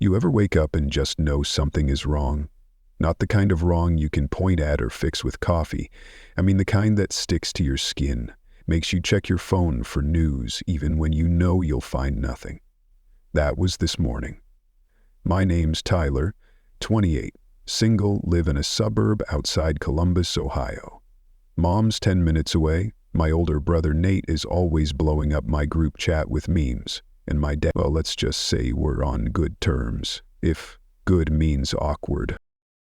You ever wake up and just know something is wrong? Not the kind of wrong you can point at or fix with coffee. I mean the kind that sticks to your skin, makes you check your phone for news even when you know you'll find nothing. That was this morning. My name's Tyler, 28, single, live in a suburb outside Columbus, Ohio. Mom's 10 minutes away. My older brother Nate is always blowing up my group chat with memes. And my dad, well, let's just say we're on good terms, if good means awkward.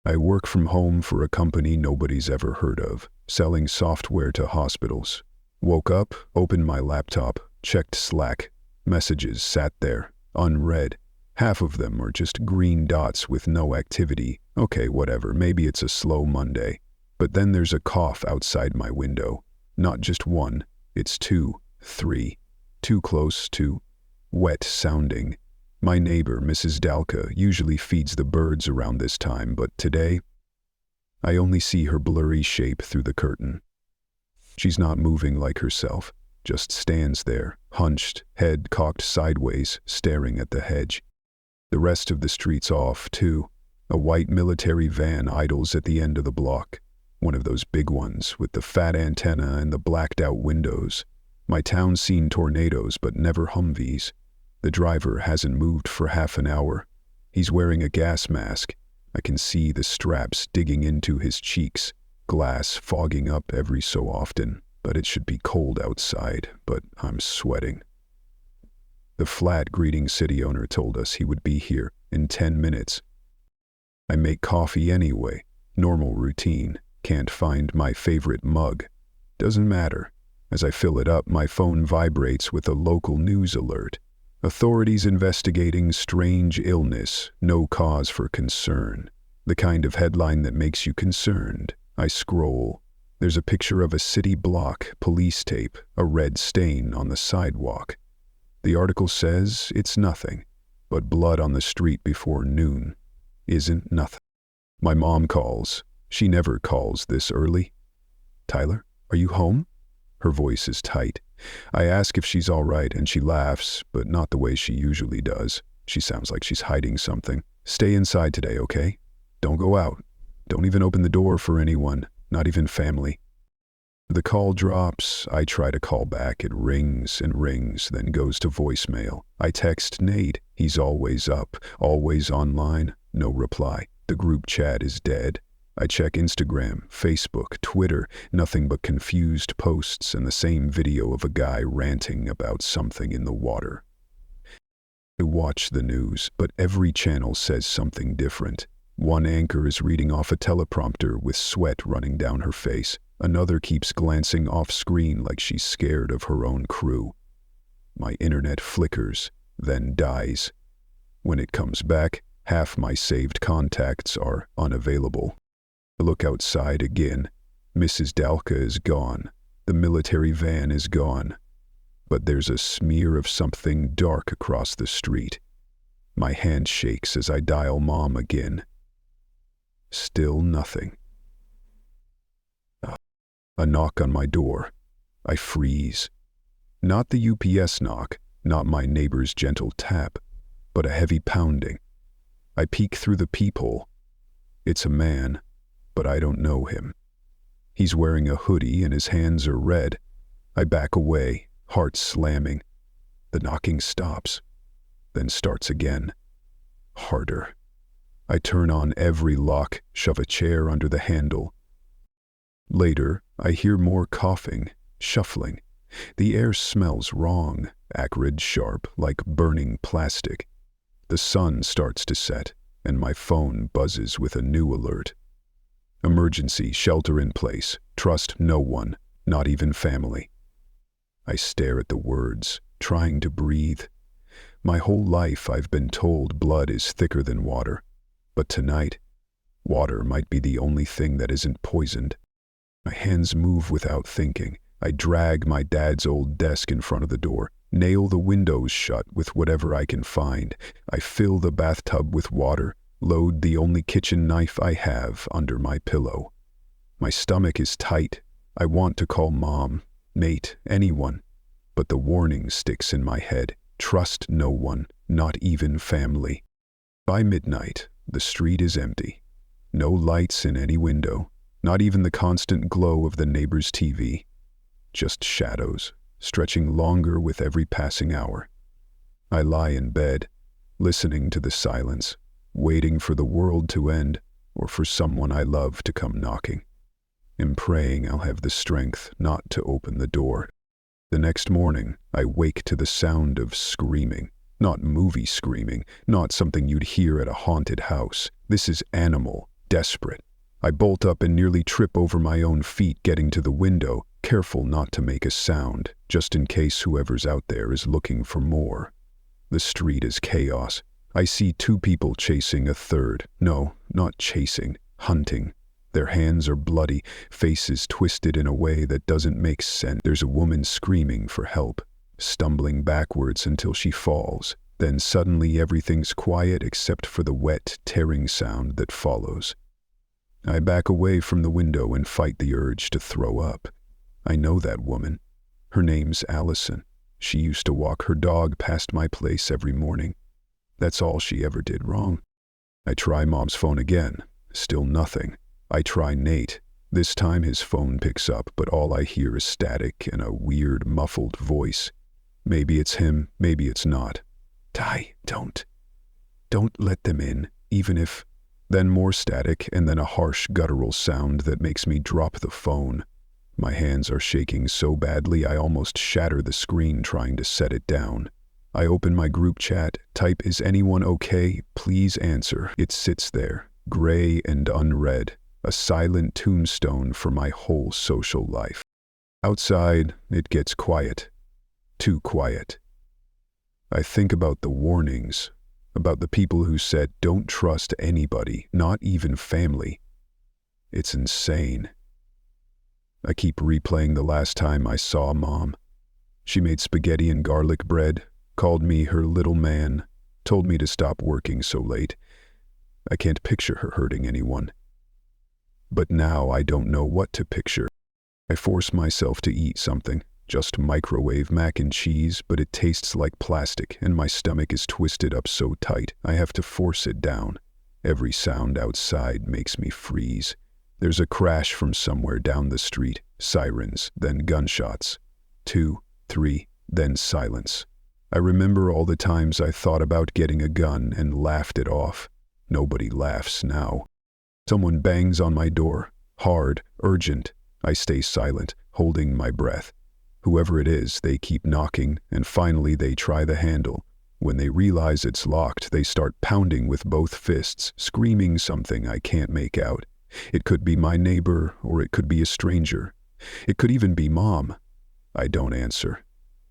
I work from home for a company nobody's ever heard of, selling software to hospitals. Woke up, opened my laptop, checked Slack. Messages sat there, unread. Half of them are just green dots with no activity. Okay, whatever, maybe it's a slow Monday. But then there's a cough outside my window. Not just one, it's two, three. Too close, too wet sounding. My neighbor, Mrs. Dalka, usually feeds the birds around this time, but today, I only see her blurry shape through the curtain. She's not moving like herself, just stands there, hunched, head cocked sideways, staring at the hedge. The rest of the street's off, too. A white military van idles at the end of the block. One of those big ones with the fat antenna and the blacked out windows. My town's seen tornadoes, but never Humvees. The driver hasn't moved for half an hour. He's wearing a gas mask. I can see the straps digging into his cheeks, glass fogging up every so often, but it should be cold outside, but I'm sweating. The flat greeting city owner told us he would be here in 10 minutes. I make coffee anyway, normal routine. Can't find my favorite mug. Doesn't matter. As I fill it up, my phone vibrates with a local news alert. Authorities investigating strange illness, no cause for concern. The kind of headline that makes you concerned. I scroll. There's a picture of a city block, police tape, a red stain on the sidewalk. The article says it's nothing, but blood on the street before noon isn't nothing. My mom calls. She never calls this early. Tyler, are you home? Her voice is tight. I ask if she's all right, and she laughs, but not the way she usually does. She sounds like she's hiding something. Stay inside today, okay? Don't go out. Don't even open the door for anyone, not even family. The call drops. I try to call back. It rings and rings, then goes to voicemail. I text Nate. He's always up, always online. No reply. The group chat is dead. I check Instagram, Facebook, Twitter, nothing but confused posts and the same video of a guy ranting about something in the water. I watch the news, but every channel says something different. One anchor is reading off a teleprompter with sweat running down her face. Another keeps glancing off screen like she's scared of her own crew. My internet flickers, then dies. When it comes back, half my saved contacts are unavailable. I look outside again. Mrs. Dalka is gone. The military van is gone. But there's a smear of something dark across the street. My hand shakes as I dial Mom again. Still nothing. A knock on my door. I freeze. Not the UPS knock, not my neighbor's gentle tap, but a heavy pounding. I peek through the peephole. It's a man. But I don't know him. He's wearing a hoodie and his hands are red. I back away, heart slamming. The knocking stops, then starts again. Harder. I turn on every lock, shove a chair under the handle. Later, I hear more coughing, shuffling. The air smells wrong, acrid, sharp, like burning plastic. The sun starts to set, and my phone buzzes with a new alert. Emergency, shelter in place, trust no one, not even family. I stare at the words, trying to breathe. My whole life I've been told blood is thicker than water. But tonight, water might be the only thing that isn't poisoned. My hands move without thinking. I drag my dad's old desk in front of the door, nail the windows shut with whatever I can find. I fill the bathtub with water, load the only kitchen knife I have under my pillow. My stomach is tight. I want to call Mom, Nate, anyone. But the warning sticks in my head. Trust no one, not even family. By midnight, the street is empty. No lights in any window, not even the constant glow of the neighbor's TV. Just shadows, stretching longer with every passing hour. I lie in bed, listening to the silence, waiting for the world to end or for someone I love to come knocking, and praying I'll have the strength not to open the door. The next morning, I wake to the sound of screaming. Not movie screaming, not something you'd hear at a haunted house. This is animal, desperate. I bolt up and nearly trip over my own feet getting to the window, careful not to make a sound, just in case whoever's out there is looking for more. The street is chaos. I see two people chasing a third. No, not chasing, hunting. Their hands are bloody, faces twisted in a way that doesn't make sense. There's a woman screaming for help, stumbling backwards until she falls. Then suddenly everything's quiet except for the wet, tearing sound that follows. I back away from the window and fight the urge to throw up. I know that woman. Her name's Allison. She used to walk her dog past my place every morning. That's all she ever did wrong. I try Mom's phone again. Still nothing. I try Nate. This time his phone picks up, but all I hear is static and a weird, muffled voice. Maybe it's him, maybe it's not. Ty, don't let them in, even if... Then more static, and then a harsh, guttural sound that makes me drop the phone. My hands are shaking so badly I almost shatter the screen trying to set it down. I open my group chat, type, "Is anyone okay? Please answer." It sits there, gray and unread, a silent tombstone for my whole social life. Outside, it gets quiet. Too quiet. I think about the warnings, about the people who said, "Don't trust anybody, not even family." It's insane. I keep replaying the last time I saw Mom. She made spaghetti and garlic bread, called me her little man, told me to stop working so late. I can't picture her hurting anyone. But now I don't know what to picture. I force myself to eat something, just microwave mac and cheese, but it tastes like plastic and my stomach is twisted up so tight I have to force it down. Every sound outside makes me freeze. There's a crash from somewhere down the street, sirens, then gunshots. 2, 3, then silence. I remember all the times I thought about getting a gun and laughed it off. Nobody laughs now. Someone bangs on my door, hard, urgent. I stay silent, holding my breath. Whoever it is, they keep knocking, and finally they try the handle. When they realize it's locked, they start pounding with both fists, screaming something I can't make out. It could be my neighbor, or it could be a stranger. It could even be Mom. I don't answer.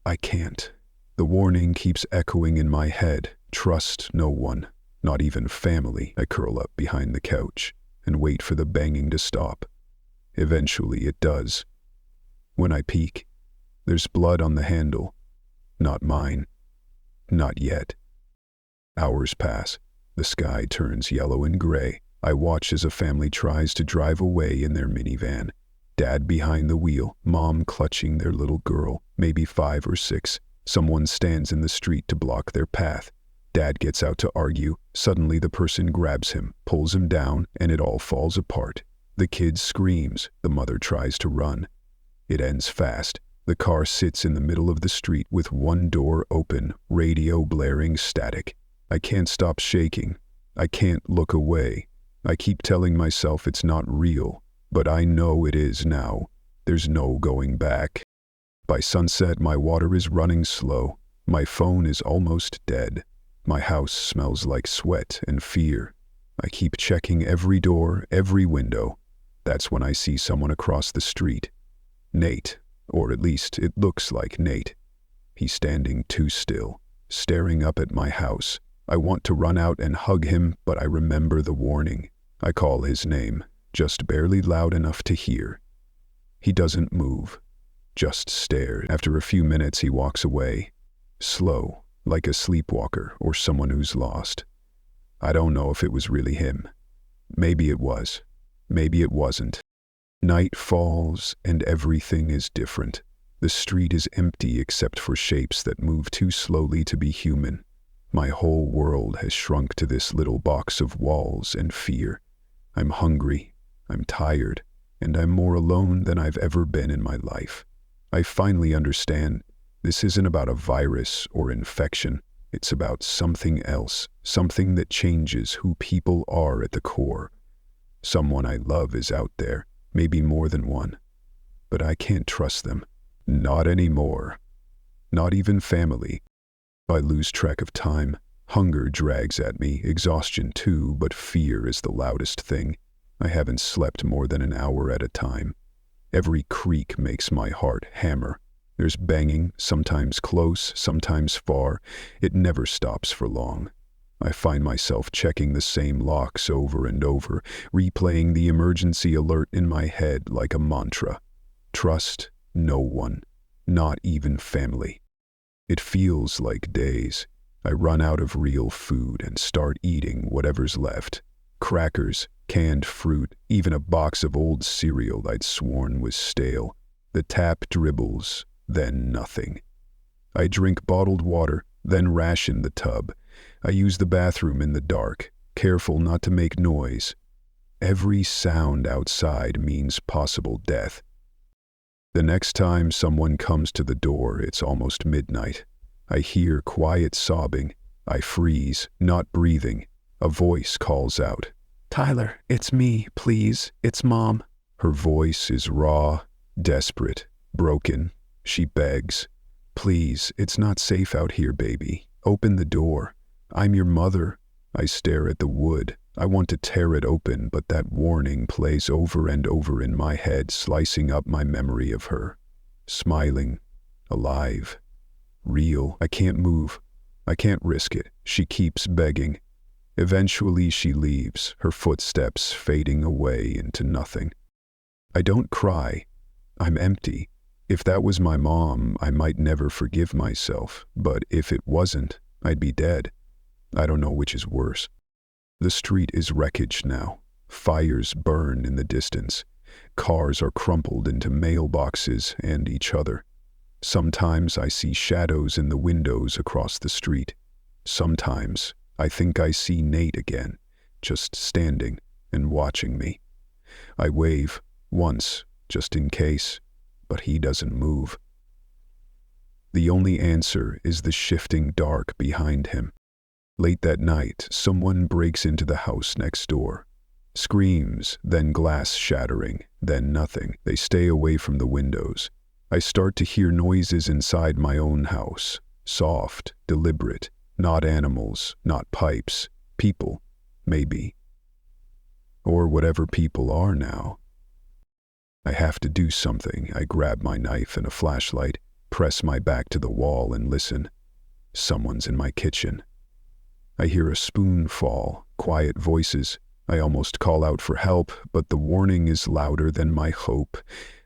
I can't. The warning keeps echoing in my head. Trust no one, not even family. I curl up behind the couch and wait for the banging to stop. Eventually it does. When I peek, there's blood on the handle. Not mine. Not yet. Hours pass. The sky turns yellow and gray. I watch as a family tries to drive away in their minivan. Dad behind the wheel, Mom clutching their little girl, maybe 5 or 6. Someone stands in the street to block their path. Dad gets out to argue. Suddenly the person grabs him, pulls him down, and it all falls apart. The kid screams. The mother tries to run. It ends fast. The car sits in the middle of the street with one door open, radio blaring static. I can't stop shaking. I can't look away. I keep telling myself it's not real, but I know it is now. There's no going back. By sunset, my water is running slow. My phone is almost dead. My house smells like sweat and fear. I keep checking every door, every window. That's when I see someone across the street. Nate, or at least it looks like Nate. He's standing too still, staring up at my house. I want to run out and hug him, but I remember the warning. I call his name, just barely loud enough to hear. He doesn't move, just stares. After a few minutes he walks away, slow, like a sleepwalker or someone who's lost. I don't know if it was really him. Maybe it was. Maybe it wasn't. Night falls and everything is different. The street is empty except for shapes that move too slowly to be human. My whole world has shrunk to this little box of walls and fear. I'm hungry, I'm tired, and I'm more alone than I've ever been in my life. I finally understand this isn't about a virus or infection. It's about something else, something that changes who people are at the core. Someone I love is out there, maybe more than one. But I can't trust them. Not anymore. Not even family. I lose track of time. Hunger drags at me, exhaustion too, but fear is the loudest thing. I haven't slept more than an hour at a time. Every creak makes my heart hammer. There's banging, sometimes close, sometimes far. It never stops for long. I find myself checking the same locks over and over, replaying the emergency alert in my head like a mantra. Trust no one, not even family. It feels like days. I run out of real food and start eating whatever's left. Crackers, canned fruit, even a box of old cereal I'd sworn was stale. The tap dribbles, then nothing. I drink bottled water, then ration the tub. I use the bathroom in the dark, careful not to make noise. Every sound outside means possible death. The next time someone comes to the door, it's almost midnight. I hear quiet sobbing. I freeze, not breathing. A voice calls out, "Tyler, it's me, please. It's Mom." Her voice is raw, desperate, broken. She begs, "Please, it's not safe out here, baby. Open the door. I'm your mother." I stare at the wood. I want to tear it open, but that warning plays over and over in my head, slicing up my memory of her. Smiling, alive, real. I can't move. I can't risk it. She keeps begging. Eventually she leaves, her footsteps fading away into nothing. I don't cry. I'm empty. If that was my mom, I might never forgive myself, but if it wasn't, I'd be dead. I don't know which is worse. The street is wreckage now. Fires burn in the distance. Cars are crumpled into mailboxes and each other. Sometimes I see shadows in the windows across the street. Sometimes I think I see Nate again, just standing and watching me. I wave, once, just in case, but he doesn't move. The only answer is the shifting dark behind him. Late that night, someone breaks into the house next door. Screams, then glass shattering, then nothing. They stay away from the windows. I start to hear noises inside my own house. Soft, deliberate. Not animals, not pipes. People, maybe. Or whatever people are now. I have to do something. I grab my knife and a flashlight, press my back to the wall and listen. Someone's in my kitchen. I hear a spoon fall, quiet voices. I almost call out for help, but the warning is louder than my hope.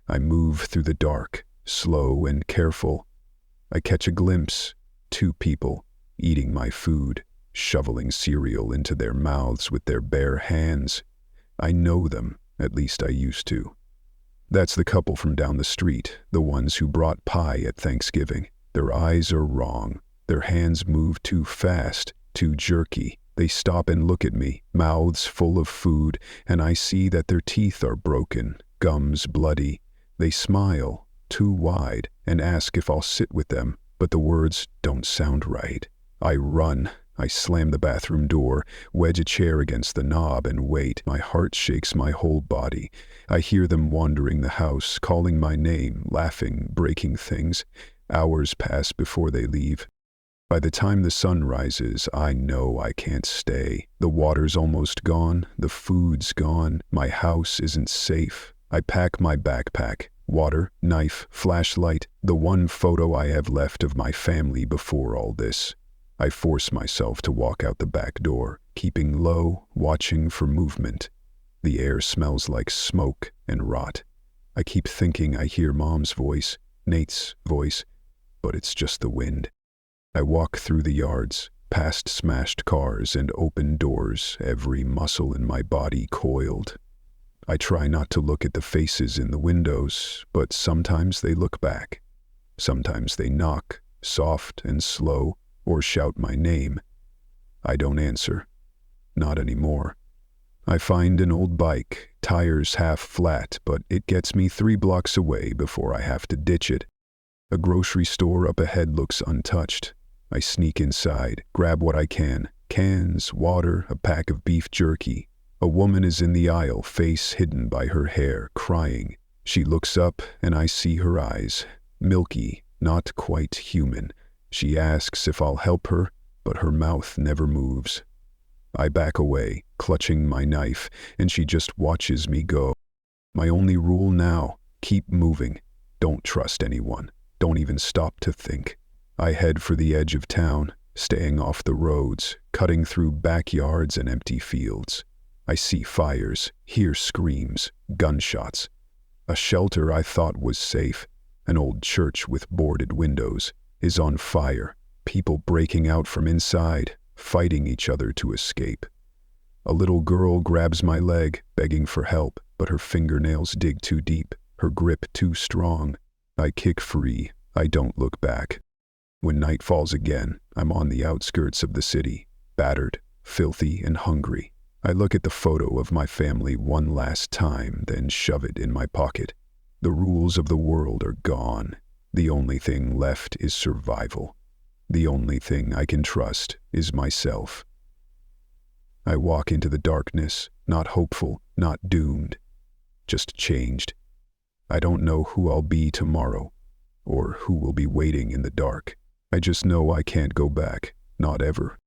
I move through the dark, slow and careful. I catch a glimpse. 2 people, eating my food, shoveling cereal into their mouths with their bare hands. I know them, at least I used to. That's the couple from down the street, the ones who brought pie at Thanksgiving. Their eyes are wrong. Their hands move too fast, too jerky. They stop and look at me, mouths full of food, and I see that their teeth are broken, gums bloody. They smile, too wide, and ask if I'll sit with them, but the words don't sound right. I run. I slam the bathroom door, wedge a chair against the knob, and wait. My heart shakes my whole body. I hear them wandering the house, calling my name, laughing, breaking things. Hours pass before they leave. By the time the sun rises, I know I can't stay. The water's almost gone, the food's gone, my house isn't safe. I pack my backpack, water, knife, flashlight, the one photo I have left of my family before all this. I force myself to walk out the back door, keeping low, watching for movement. The air smells like smoke and rot. I keep thinking I hear Mom's voice, Nate's voice, but it's just the wind. I walk through the yards, past smashed cars and open doors, every muscle in my body coiled. I try not to look at the faces in the windows, but sometimes they look back. Sometimes they knock, soft and slow, or shout my name. I don't answer. Not anymore. I find an old bike, tires half flat, but it gets me 3 blocks away before I have to ditch it. A grocery store up ahead looks untouched. I sneak inside, grab what I can. Cans, water, a pack of beef jerky. A woman is in the aisle, face hidden by her hair, crying. She looks up, and I see her eyes. Milky, not quite human. She asks if I'll help her, but her mouth never moves. I back away, clutching my knife, and she just watches me go. My only rule now, keep moving. Don't trust anyone. Don't even stop to think. I head for the edge of town, staying off the roads, cutting through backyards and empty fields. I see fires, hear screams, gunshots. A shelter I thought was safe, an old church with boarded windows, is on fire, people breaking out from inside, fighting each other to escape. A little girl grabs my leg, begging for help, but her fingernails dig too deep, her grip too strong. I kick free. I don't look back. When night falls again, I'm on the outskirts of the city, battered, filthy, and hungry. I look at the photo of my family one last time, then shove it in my pocket. The rules of the world are gone. The only thing left is survival. The only thing I can trust is myself. I walk into the darkness, not hopeful, not doomed, just changed. I don't know who I'll be tomorrow, or who will be waiting in the dark. I just know I can't go back, not ever.